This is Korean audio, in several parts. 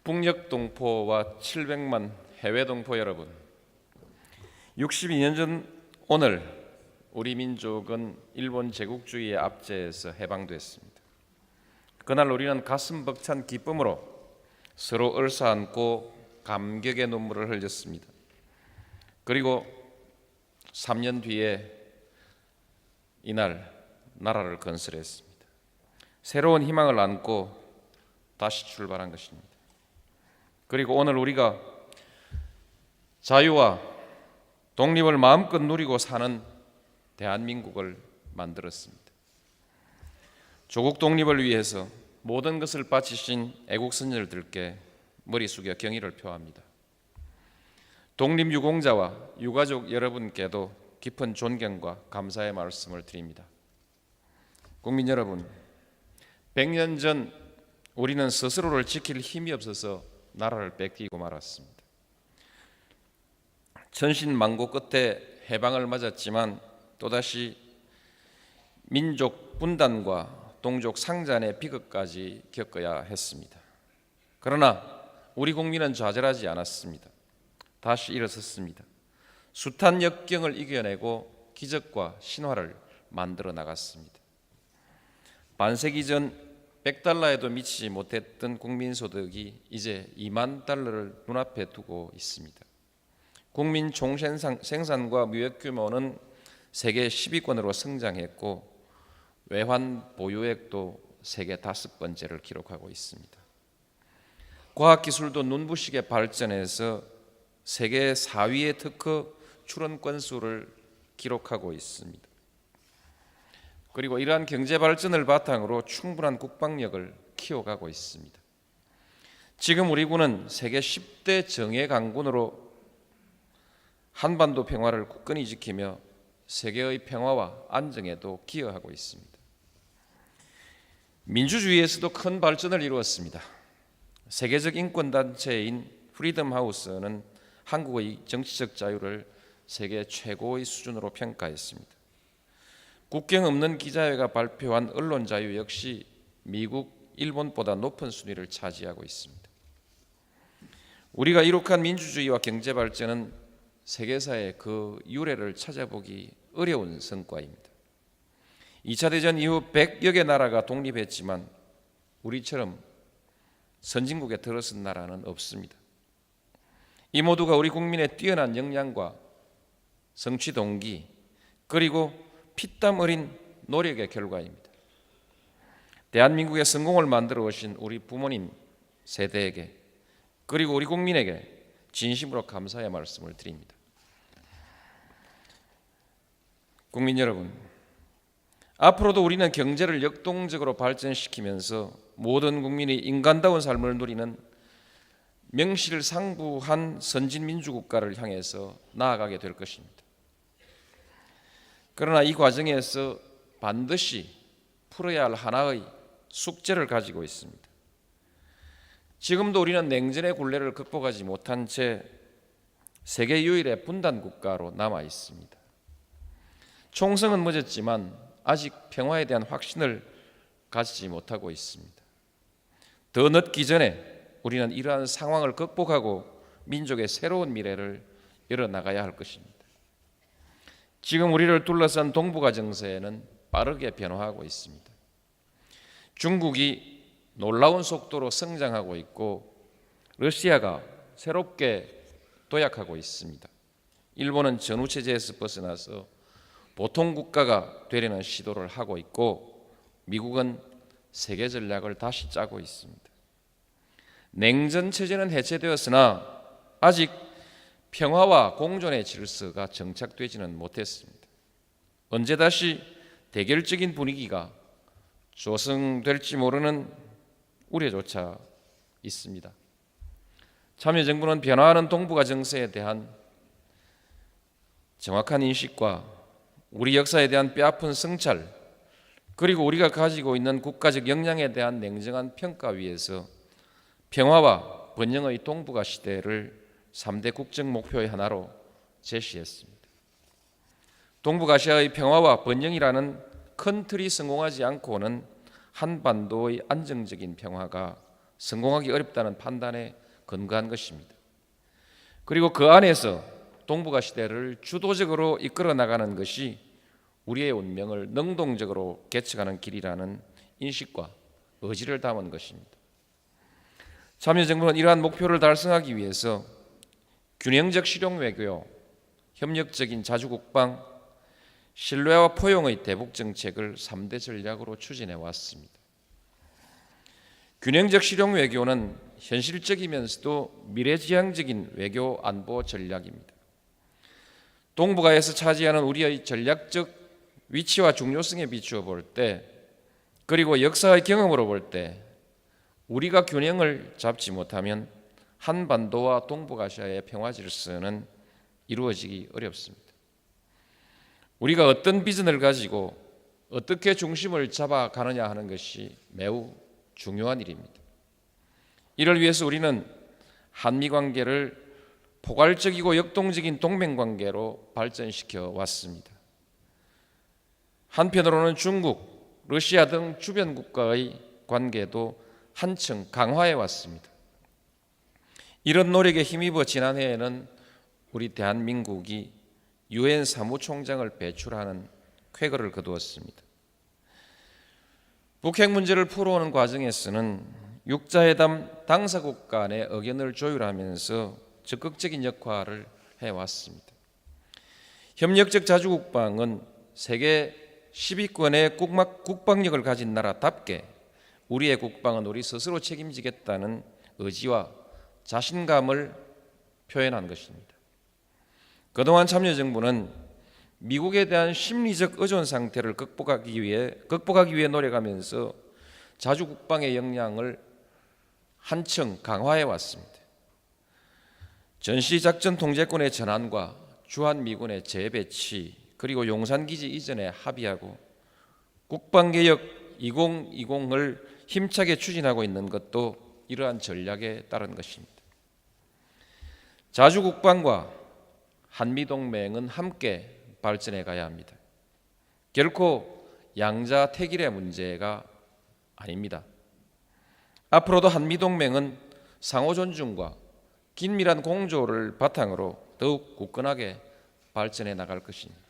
북녘 동포와 700만 해외 동포 여러분, 62년 전 오늘 우리 민족은 일본 제국주의의 압제에서 해방됐습니다. 그날 우리는 가슴 벅찬 기쁨으로 서로 얼싸안고 감격의 눈물을 흘렸습니다. 그리고 3년 뒤에 이날 나라를 건설했습니다. 새로운 희망을 안고 다시 출발한 것입니다. 그리고 오늘 우리가 자유와 독립을 마음껏 누리고 사는 대한민국을 만들었습니다. 조국 독립을 위해서 모든 것을 바치신 애국 선열들께 머리 숙여 경의를 표합니다. 독립유공자와 유가족 여러분께도 깊은 존경과 감사의 말씀을 드립니다. 국민 여러분, 100년 전 우리는 스스로를 지킬 힘이 없어서 나라를 뺏기고 말았습니다. 천신만고 끝에 해방을 맞았지만 또다시 민족 분단과 동족 상잔의 비극까지 겪어야 했습니다. 그러나 우리 국민은 좌절하지 않았습니다. 다시 일어섰습니다. 숱한 역경을 이겨내고 기적과 신화를 만들어 나갔습니다. 반세기 전 100달러에도 미치지 못했던 국민소득이 이제 2만 달러를 눈앞에 두고 있습니다. 국민 총생산과 무역 규모는 세계 10위권으로 성장했고 외환 보유액도 세계 5번째를 기록하고 있습니다. 과학기술도 눈부시게 발전해서 세계 4위의 특허 출원 건수를 기록하고 있습니다. 그리고 이러한 경제 발전을 바탕으로 충분한 국방력을 키워가고 있습니다. 지금 우리 군은 세계 10대 정예 강군으로 한반도 평화를 굳건히 지키며 세계의 평화와 안정에도 기여하고 있습니다. 민주주의에서도 큰 발전을 이루었습니다. 세계적 인권단체인 프리덤 하우스는 한국의 정치적 자유를 세계 최고의 수준으로 평가했습니다. 국경 없는 기자회가 발표한 언론 자유 역시 미국, 일본보다 높은 순위를 차지하고 있습니다. 우리가 이룩한 민주주의와 경제 발전은 세계사의 그 유래를 찾아보기 어려운 성과입니다. 2차 대전 이후 100여 개 나라가 독립했지만 우리처럼 선진국에 들어선 나라는 없습니다. 이 모두가 우리 국민의 뛰어난 역량과 성취 동기 그리고 피땀 어린 노력의 결과입니다. 대한민국의 성공을 만들어 오신 우리 부모님 세대에게 그리고 우리 국민에게 진심으로 감사의 말씀을 드립니다. 국민 여러분, 앞으로도 우리는 경제를 역동적으로 발전시키면서 모든 국민이 인간다운 삶을 누리는 명실상부한 선진민주국가를 향해서 나아가게 될 것입니다. 그러나 이 과정에서 반드시 풀어야 할 하나의 숙제를 가지고 있습니다. 지금도 우리는 냉전의 굴레를 극복하지 못한 채 세계 유일의 분단 국가로 남아 있습니다. 총성은 멎었지만 아직 평화에 대한 확신을 가지지 못하고 있습니다. 더 늦기 전에 우리는 이러한 상황을 극복하고 민족의 새로운 미래를 열어나가야 할 것입니다. 지금 우리를 둘러싼 동북아 정세는 빠르게 변화하고 있습니다. 중국이 놀라운 속도로 성장하고 있고 러시아가 새롭게 도약하고 있습니다. 일본은 전후체제에서 벗어나서 보통 국가가 되려는 시도를 하고 있고 미국은 세계 전략을 다시 짜고 있습니다. 냉전 체제는 해체되었으나 아직 평화와 공존의 질서가 정착되지는 못했습니다. 언제 다시 대결적인 분위기가 조성될지 모르는 우려조차 있습니다. 참여정부는 변화하는 동북아 정세에 대한 정확한 인식과 우리 역사에 대한 뼈아픈 성찰 그리고 우리가 가지고 있는 국가적 역량에 대한 냉정한 평가 위에서 평화와 번영의 동북아 시대를 3대 국정 목표의 하나로 제시했습니다. 동북아시아의 평화와 번영이라는 큰 틀이 성공하지 않고는 한반도의 안정적인 평화가 성공하기 어렵다는 판단에 근거한 것입니다. 그리고 그 안에서 동북아 시대를 주도적으로 이끌어 나가는 것이 우리의 운명을 능동적으로 개척하는 길이라는 인식과 의지를 담은 것입니다. 참여정부는 이러한 목표를 달성하기 위해서 균형적 실용 외교, 협력적인 자주국방, 신뢰와 포용의 대북 정책을 3대 전략으로 추진해 왔습니다. 균형적 실용 외교는 현실적이면서도 미래지향적인 외교 안보 전략입니다. 동북아에서 차지하는 우리의 전략적 위치와 중요성에 비추어 볼 때, 그리고 역사의 경험으로 볼 때 우리가 균형을 잡지 못하면 한반도와 동북아시아의 평화 질서는 이루어지기 어렵습니다. 우리가 어떤 비전을 가지고 어떻게 중심을 잡아가느냐 하는 것이 매우 중요한 일입니다. 이를 위해서 우리는 한미 관계를 포괄적이고 역동적인 동맹 관계로 발전시켜 왔습니다. 한편으로는 중국, 러시아 등 주변 국가의 관계도 한층 강화해 왔습니다. 이런 노력에 힘입어 지난해에는 우리 대한민국이 유엔 사무총장을 배출하는 쾌거를 거두었습니다. 북핵 문제를 풀어오는 과정에서는 육자회담 당사국 간의 의견을 조율하면서 적극적인 역할을 해왔습니다. 협력적 자주국방은 세계 10위권의 국방력을 가진 나라답게 우리의 국방은 우리 스스로 책임지겠다는 의지와 자신감을 표현한 것입니다. 그동안 참여정부는 미국에 대한 심리적 의존 상태를 극복하기 위해 노력하면서 자주국방의 역량을 한층 강화해 왔습니다. 전시작전 통제권의 전환과 주한미군의 재배치, 그리고 용산기지 이전에 합의하고 국방개혁 2020을 힘차게 추진하고 있는 것도 이러한 전략에 따른 것입니다. 자주국방과 한미동맹은 함께 발전해 가야 합니다. 결코 양자택일의 문제가 아닙니다. 앞으로도 한미동맹은 상호 존중과 긴밀한 공조를 바탕으로 더욱 굳건하게 발전해 나갈 것입니다.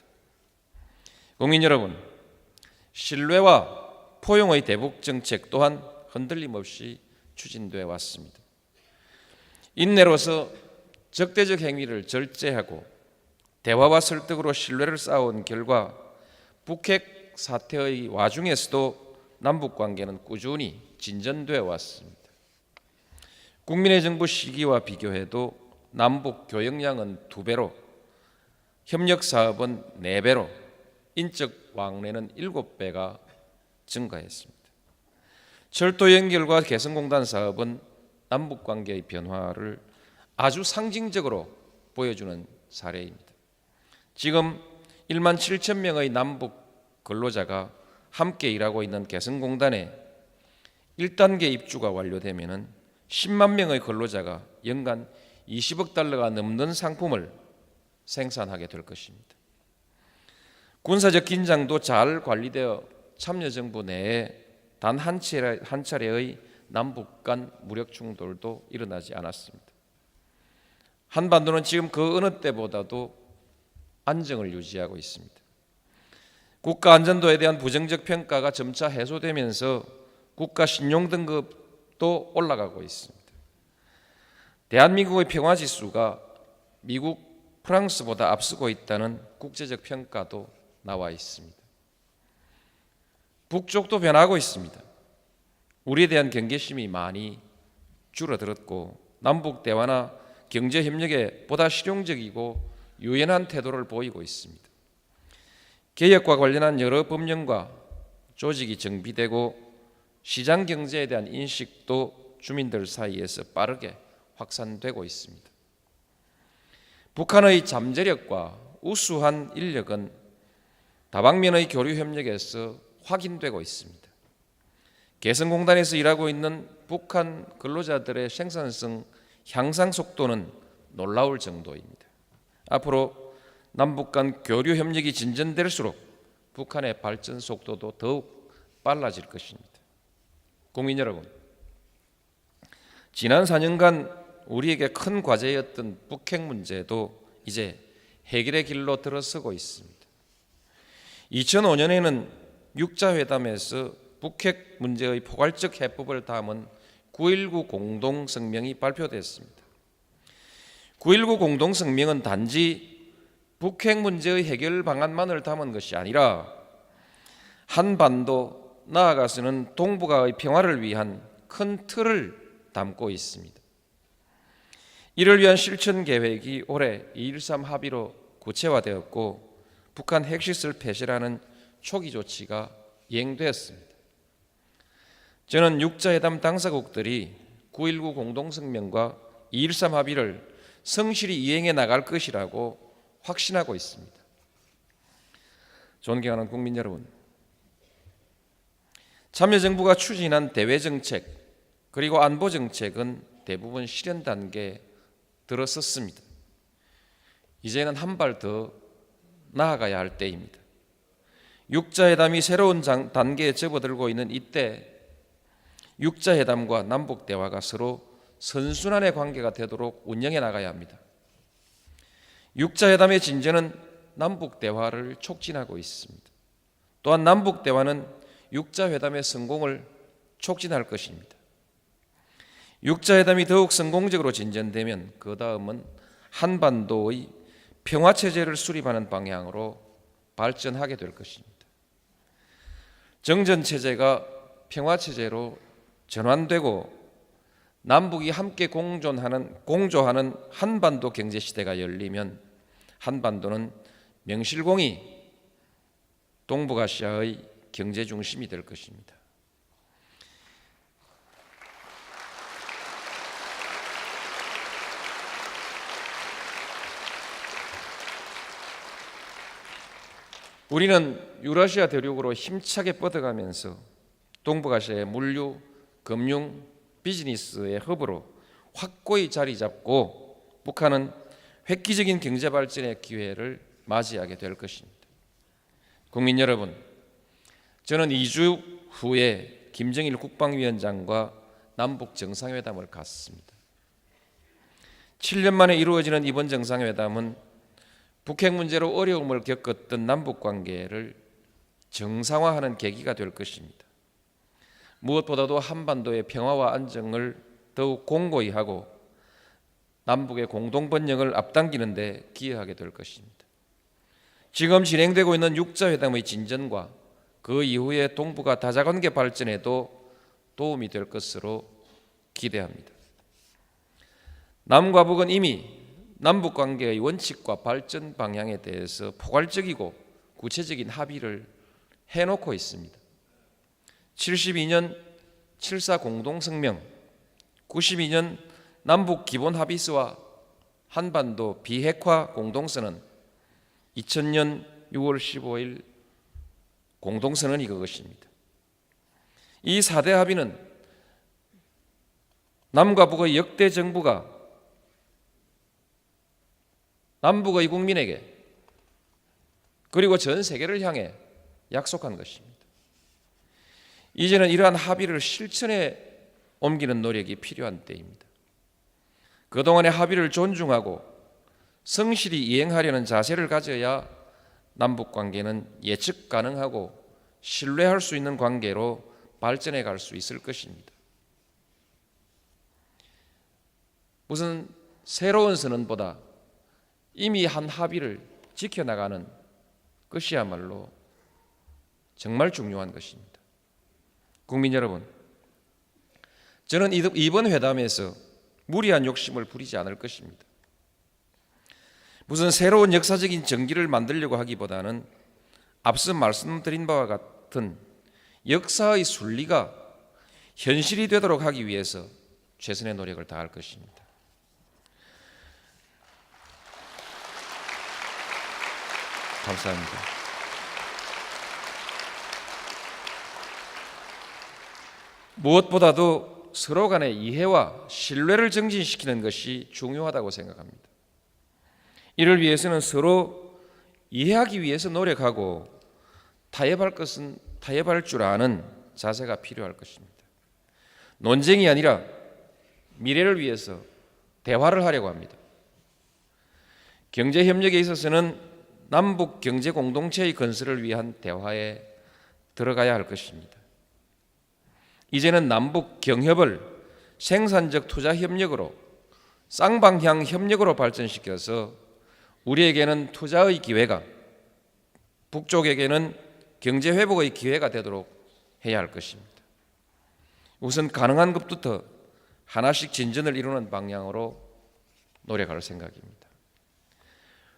국민 여러분, 신뢰와 포용의 대북 정책 또한 흔들림 없이 추진돼 왔습니다. 인내로서 적대적 행위를 절제하고 대화와 설득으로 신뢰를 쌓아온 결과 북핵 사태의 와중에서도 남북 관계는 꾸준히 진전되어 왔습니다. 국민의 정부 시기와 비교해도 남북 교역량은 2배로, 협력 사업은 4배로, 인적 왕래는 7배가 증가했습니다. 철도 연결과 개성공단 사업은 남북 관계의 변화를 아주 상징적으로 보여주는 사례입니다. 지금 1만 7천 명의 남북 근로자가 함께 일하고 있는 개성공단에 1단계 입주가 완료되면 10만 명의 근로자가 연간 20억 달러가 넘는 상품을 생산하게 될 것입니다. 군사적 긴장도 잘 관리되어 참여정부 내에 단 한 차례의 남북 간 무력 충돌도 일어나지 않았습니다. 한반도는 지금 그 어느 때보다도 안정을 유지하고 있습니다. 국가 안전도에 대한 부정적 평가가 점차 해소되면서 국가 신용 등급도 올라가고 있습니다. 대한민국의 평화 지수가 미국, 프랑스보다 앞서고 있다는 국제적 평가도 나와 있습니다. 북쪽도 변하고 있습니다. 우리에 대한 경계심이 많이 줄어들었고 남북 대화나 경제 협력에 보다 실용적이고 유연한 태도를 보이고 있습니다. 개혁과 관련한 여러 법령과 조직이 정비되고 시장 경제에 대한 인식도 주민들 사이에서 빠르게 확산되고 있습니다. 북한의 잠재력과 우수한 인력은 다방면의 교류 협력에서 확인되고 있습니다. 개성공단에서 일하고 있는 북한 근로자들의 생산성 향상 속도는 놀라울 정도입니다. 앞으로 남북 간 교류 협력이 진전될수록 북한의 발전 속도도 더욱 빨라질 것입니다. 국민 여러분, 지난 4년간 우리에게 큰 과제였던 북핵 문제도 이제 해결의 길로 들어서고 있습니다. 2005년에는 육자회담에서 북핵 문제의 포괄적 해법을 담은 9.19 공동성명이 발표됐습니다. 9.19 공동성명은 단지 북핵 문제의 해결 방안만을 담은 것이 아니라 한반도, 나아가서는 동북아의 평화를 위한 큰 틀을 담고 있습니다. 이를 위한 실천 계획이 올해 2.13 합의로 구체화되었고 북한 핵시설 폐쇄라는 초기 조치가 이행되었습니다. 저는 육자회담 당사국들이 9.19 공동성명과 2.13 합의를 성실히 이행해 나갈 것이라고 확신하고 있습니다. 존경하는 국민 여러분, 참여정부가 추진한 대외정책 그리고 안보정책은 대부분 실현 단계에 들어섰습니다. 이제는 한 발 더 나아가야 할 때입니다. 육자회담이 새로운 단계에 접어들고 있는 이때 육자회담과 남북대화가 서로 선순환의 관계가 되도록 운영해 나가야 합니다. 육자회담의 진전은 남북대화를 촉진하고 있습니다. 또한 남북대화는 육자회담의 성공을 촉진할 것입니다. 육자회담이 더욱 성공적으로 진전되면 그 다음은 한반도의 평화체제를 수립하는 방향으로 발전하게 될 것입니다. 정전체제가 평화체제로 전환되고 남북이 함께 공조하는 한반도 경제시대가 열리면 한반도는 명실공히 동북아시아의 경제 중심이 될 것입니다. 우리는 유라시아 대륙으로 힘차게 뻗어가면서 동북아시아의 물류, 금융, 비즈니스의 허브로 확고히 자리 잡고 북한은 획기적인 경제 발전의 기회를 맞이하게 될 것입니다. 국민 여러분, 저는 2주 후에 김정일 국방위원장과 남북 정상회담을 갖습니다. 7년 만에 이루어지는 이번 정상회담은 북핵 문제로 어려움을 겪었던 남북 관계를 정상화하는 계기가 될 것입니다. 무엇보다도 한반도의 평화와 안정을 더욱 공고히 하고 남북의 공동 번영을 앞당기는 데 기여하게 될 것입니다. 지금 진행되고 있는 육자회담의 진전과 그 이후에 동북아 다자관계 발전에도 도움이 될 것으로 기대합니다. 남과 북은 이미 남북관계의 원칙과 발전 방향에 대해서 포괄적이고 구체적인 합의를 해놓고 있습니다. 72년 7.4 공동성명, 92년 남북기본합의서와 한반도 비핵화 공동선언, 2000년 6월 15일 공동선언이 그것입니다. 이 4대 합의는 남과 북의 역대 정부가 남북의 국민에게 그리고 전 세계를 향해 약속한 것입니다. 이제는 이러한 합의를 실천에 옮기는 노력이 필요한 때입니다. 그동안의 합의를 존중하고 성실히 이행하려는 자세를 가져야 남북관계는 예측 가능하고 신뢰할 수 있는 관계로 발전해 갈 수 있을 것입니다. 무슨 새로운 선언보다 이미 한 합의를 지켜나가는 것이야말로 정말 중요한 것입니다. 국민 여러분, 저는 이번 회담에서 무리한 욕심을 부리지 않을 것입니다. 무슨 새로운 역사적인 정기를 만들려고 하기보다는 앞서 말씀드린 바와 같은 역사의 순리가 현실이 되도록 하기 위해서 최선의 노력을 다할 것입니다. 감사합니다. 무엇보다도 서로 간의 이해와 신뢰를 증진시키는 것이 중요하다고 생각합니다. 이를 위해서는 서로 이해하기 위해서 노력하고 타협할 것은 타협할 줄 아는 자세가 필요할 것입니다. 논쟁이 아니라 미래를 위해서 대화를 하려고 합니다. 경제 협력에 있어서는 남북 경제 공동체의 건설을 위한 대화에 들어가야 할 것입니다. 이제는 남북 경협을 생산적 투자 협력으로 쌍방향 협력으로 발전시켜서 우리에게는 투자의 기회가, 북쪽에게는 경제 회복의 기회가 되도록 해야 할 것입니다. 우선 가능한 것부터 하나씩 진전을 이루는 방향으로 노력할 생각입니다.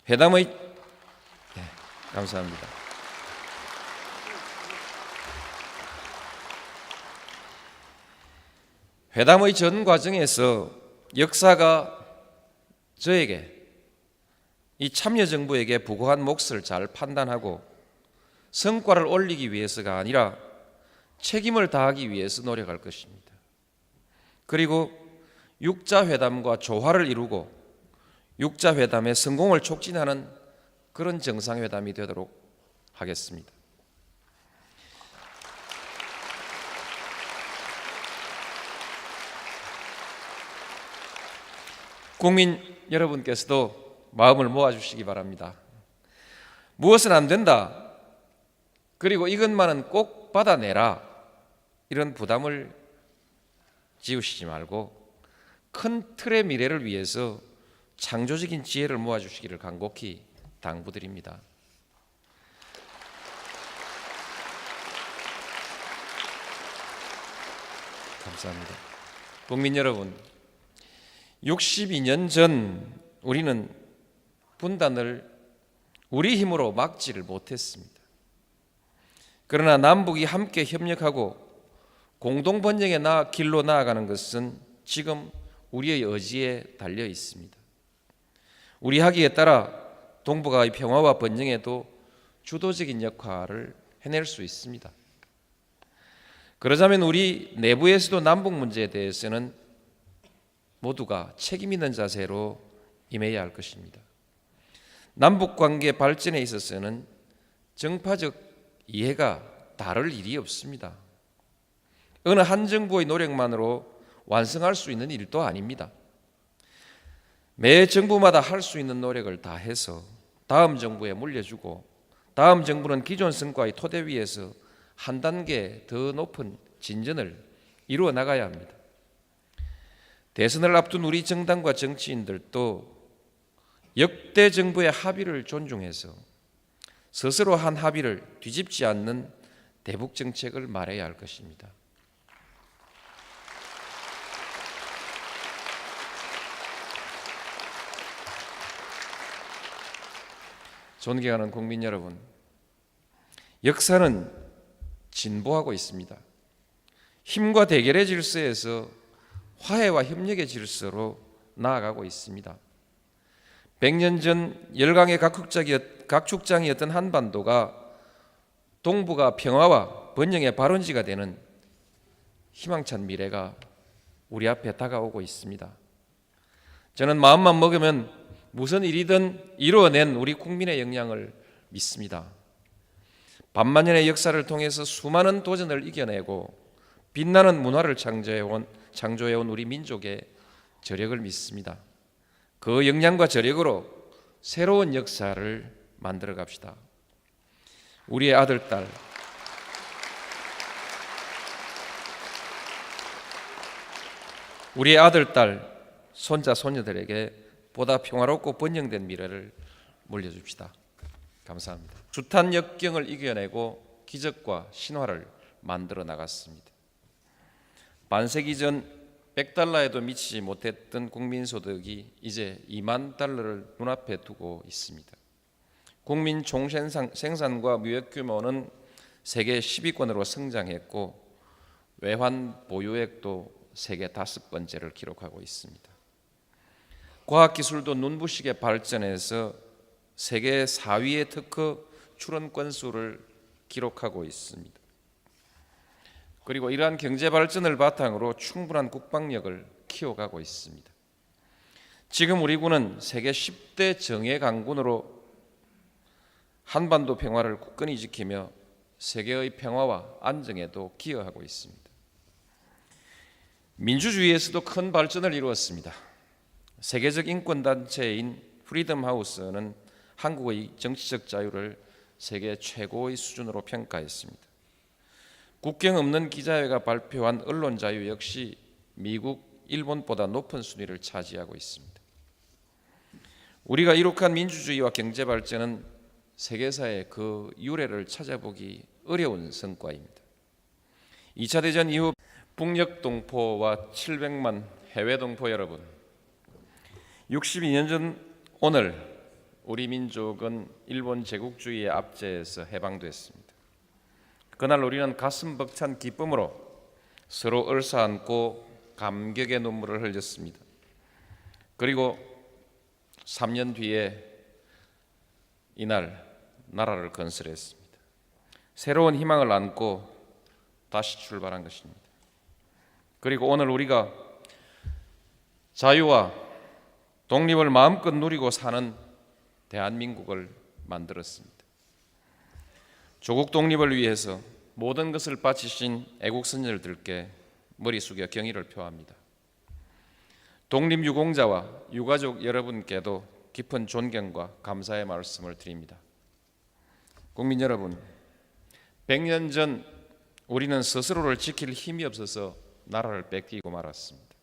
회담의 감사합니다. 회담의 전 과정에서 역사가 저에게, 이 참여정부에게 부고한 몫을 잘 판단하고 성과를 올리기 위해서가 아니라 책임을 다하기 위해서 노력할 것입니다. 그리고 육자회담과 조화를 이루고 육자회담의 성공을 촉진하는 그런 정상회담이 되도록 하겠습니다. 국민 여러분께서도 마음을 모아주시기 바랍니다. 무엇은 안 된다, 그리고 이것만은 꼭 받아내라, 이런 부담을 지우시지 말고 큰 틀의 미래를 위해서 창조적인 지혜를 모아주시기를 간곡히 당부드립니다. 감사합니다. 국민 여러분, 62년 전 우리는 분단을 우리 힘으로 막지를 못했습니다. 그러나 남북이 함께 협력하고 공동 번영의 길로 나아가는 것은 지금 우리의 의지에 달려 있습니다. 우리 하기에 따라 동북아의 평화와 번영에도 주도적인 역할을 해낼 수 있습니다. 그러자면 우리 내부에서도 남북 문제에 대해서는 모두가 책임 있는 자세로 임해야 할 것입니다. 남북 관계 발전에 있어서는 정파적 이해가 다를 일이 없습니다. 어느 한 정부의 노력만으로 완성할 수 있는 일도 아닙니다. 매 정부마다 할 수 있는 노력을 다해서 다음 정부에 물려주고 다음 정부는 기존 성과의 토대 위에서 한 단계 더 높은 진전을 이루어 나가야 합니다. 대선을 앞둔 우리 정당과 정치인들도 역대 정부의 합의를 존중해서 스스로 한 합의를 뒤집지 않는 대북 정책을 말해야 할 것입니다. 존경하는 국민 여러분, 역사는 진보하고 있습니다. 힘과 대결의 질서에서 화해와 협력의 질서로 나아가고 있습니다. 100년 전 열강의 각축장이었던 한반도가 동북아 평화와 번영의 발원지가 되는 희망찬 미래가 우리 앞에 다가오고 있습니다. 저는 마음만 먹으면 무슨 일이든 이루어낸 우리 국민의 역량을 믿습니다. 반만년의 역사를 통해서 수많은 도전을 이겨내고 빛나는 문화를 창조해온 우리 민족의 저력을 믿습니다. 그 역량과 저력으로 새로운 역사를 만들어 갑시다. 우리의 아들, 딸, 손자, 손녀들에게 보다 평화롭고 번영된 미래를 물려줍시다. 감사합니다. 숱한 역경을 이겨내고 기적과 신화를 만들어 나갔습니다. 반세기 전 100달러에도 미치지 못했던 국민소득이 이제 2만 달러를 눈앞에 두고 있습니다. 국민 총생산과 무역 규모는 세계 10위권으로 성장했고 외환 보유액도 세계 5번째를 기록하고 있습니다. 과학기술도 눈부시게 발전해서 세계 4위의 특허 출원 건수를 기록하고 있습니다. 그리고 이러한 경제 발전을 바탕으로 충분한 국방력을 키워가고 있습니다. 지금 우리 군은 세계 10대 정예 강군으로 한반도 평화를 굳건히 지키며 세계의 평화와 안정에도 기여하고 있습니다. 민주주의에서도 큰 발전을 이루었습니다. 세계적 인권단체인 프리덤 하우스는 한국의 정치적 자유를 세계 최고의 수준으로 평가했습니다. 국경 없는 기자회가 발표한 언론 자유 역시 미국, 일본보다 높은 순위를 차지하고 있습니다. 우리가 이룩한 민주주의와 경제 발전은 세계사의 그 유래를 찾아보기 어려운 성과입니다. 2차 대전 이후 북녘 동포와 700만 해외 동포 여러분, 62년 전 오늘 우리 민족은 일본 제국주의의 압제에서 해방됐습니다. 그날 우리는 가슴 벅찬 기쁨으로 서로 얼싸안고 감격의 눈물을 흘렸습니다. 그리고 3년 뒤에 이날 나라를 건설했습니다. 새로운 희망을 안고 다시 출발한 것입니다. 그리고 오늘 우리가 자유와 독립을 마음껏 누리고 사는 대한민국을 만들었습니다. 조국 독립을 위해서 모든 것을 바치신 애국 선열들께 머리 숙여 경의를 표합니다. 독립유공자와 유가족 여러분께도 깊은 존경과 감사의 말씀을 드립니다. 국민 여러분, 100년 전 우리는 스스로를 지킬 힘이 없어서 나라를 뺏기고 말았습니다.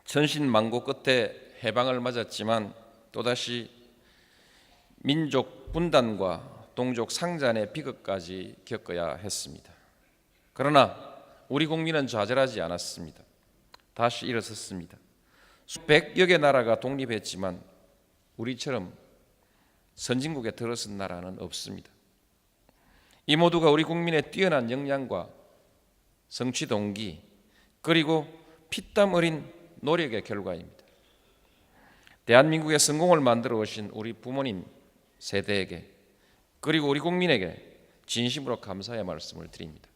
천신만고 끝에 해방을 맞았지만 또다시 민족 분단과 동족 상잔의 비극까지 겪어야 했습니다. 그러나 우리 국민은 좌절하지 않았습니다. 다시 일어섰습니다. 수백여 개 나라가 독립했지만 우리처럼 선진국에 들어선 나라는 없습니다. 이 모두가 우리 국민의 뛰어난 역량과 성취 동기 그리고 피땀 어린 노력의 결과입니다. 대한민국의 성공을 만들어 오신 우리 부모님 세대에게 그리고 우리 국민에게 진심으로 감사의 말씀을 드립니다.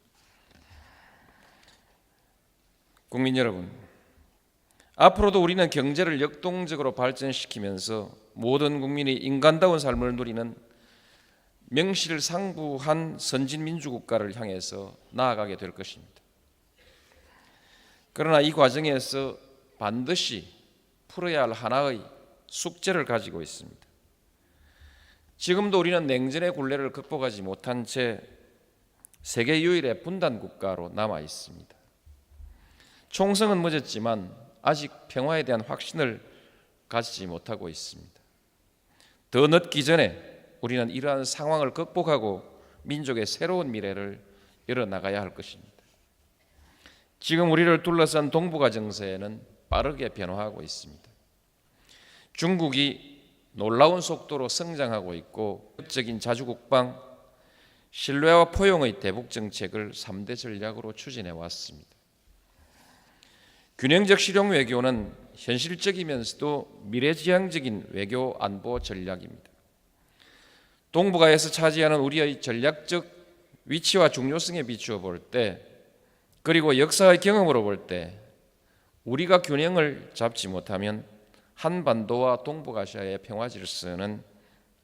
국민 여러분, 앞으로도 우리는 경제를 역동적으로 발전시키면서 모든 국민이 인간다운 삶을 누리는 명실상부한 선진민주국가를 향해서 나아가게 될 것입니다. 그러나 이 과정에서 반드시 풀어야 할 하나의 숙제를 가지고 있습니다. 지금도 우리는 냉전의 굴레를 극복하지 못한 채 세계 유일의 분단 국가로 남아 있습니다. 총성은 멎었지만 아직 평화에 대한 확신을 가지지 못하고 있습니다. 더 늦기 전에 우리는 이러한 상황을 극복하고 민족의 새로운 미래를 열어나가야 할 것입니다. 지금 우리를 둘러싼 동북아 정세는 빠르게 변화하고 있습니다. 중국이 놀라운 속도로 성장하고 있고 적인 자주국방, 신뢰와 포용의 대북 정책을 3대 전략으로 추진해 왔습니다. 균형적 실용 외교는 현실적이면서도 미래지향적인 외교 안보 전략입니다. 동북아에서 차지하는 우리의 전략적 위치와 중요성에 비추어 볼 때, 그리고 역사의 경험으로 볼 때 우리가 균형을 잡지 못하면 한반도와 동북아시아의 평화 질서는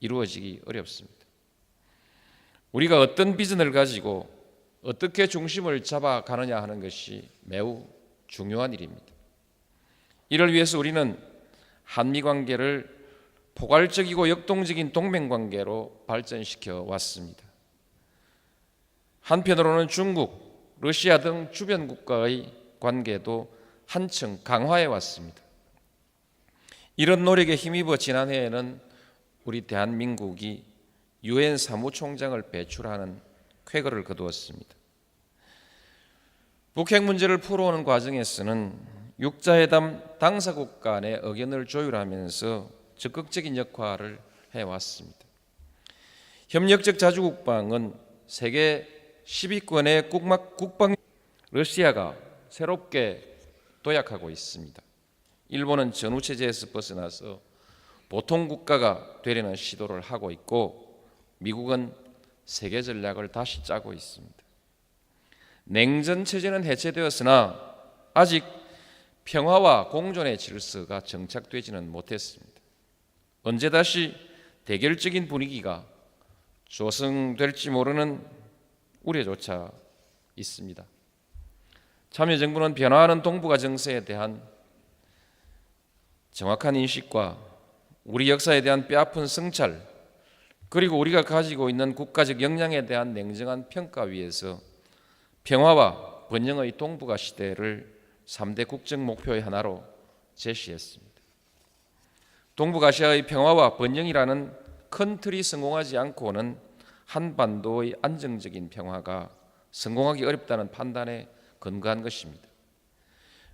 이루어지기 어렵습니다. 우리가 어떤 비전을 가지고 어떻게 중심을 잡아가느냐 하는 것이 매우 중요한 일입니다. 이를 위해서 우리는 한미 관계를 포괄적이고 역동적인 동맹관계로 발전시켜 왔습니다. 한편으로는 중국, 러시아 등 주변 국가의 관계도 한층 강화해 왔습니다. 이런 노력에 힘입어 지난해에는 우리 대한민국이 유엔 사무총장을 배출하는 쾌거를 거두었습니다. 북핵 문제를 풀어오는 과정에서는 육자회담 당사국 간의 의견을 조율하면서 적극적인 역할을 해왔습니다. 협력적 자주국방은 세계 10위권의 국방 러시아가 새롭게 도약하고 있습니다. 일본은 전후체제에서 벗어나서 보통 국가가 되려는 시도를 하고 있고 미국은 세계 전략을 다시 짜고 있습니다. 냉전 체제는 해체되었으나 아직 평화와 공존의 질서가 정착되지는 못했습니다. 언제 다시 대결적인 분위기가 조성될지 모르는 우려조차 있습니다. 참여정부는 변화하는 동북아 정세에 대한 정확한 인식과 우리 역사에 대한 뼈아픈 성찰, 그리고 우리가 가지고 있는 국가적 역량에 대한 냉정한 평가 위에서 평화와 번영의 동북아 시대를 3대 국정 목표의 하나로 제시했습니다. 동북아시아의 평화와 번영이라는 큰 틀이 성공하지 않고는 한반도의 안정적인 평화가 성공하기 어렵다는 판단에 근거한 것입니다.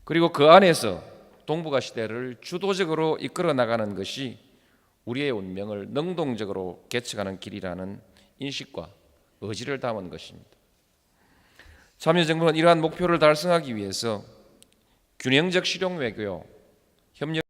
그리고 그 안에서 동북아 시대를 주도적으로 이끌어 나가는 것이 우리의 운명을 능동적으로 개척하는 길이라는 인식과 의지를 담은 것입니다. 참여정부는 이러한 목표를 달성하기 위해서 균형적 실용 외교, 협력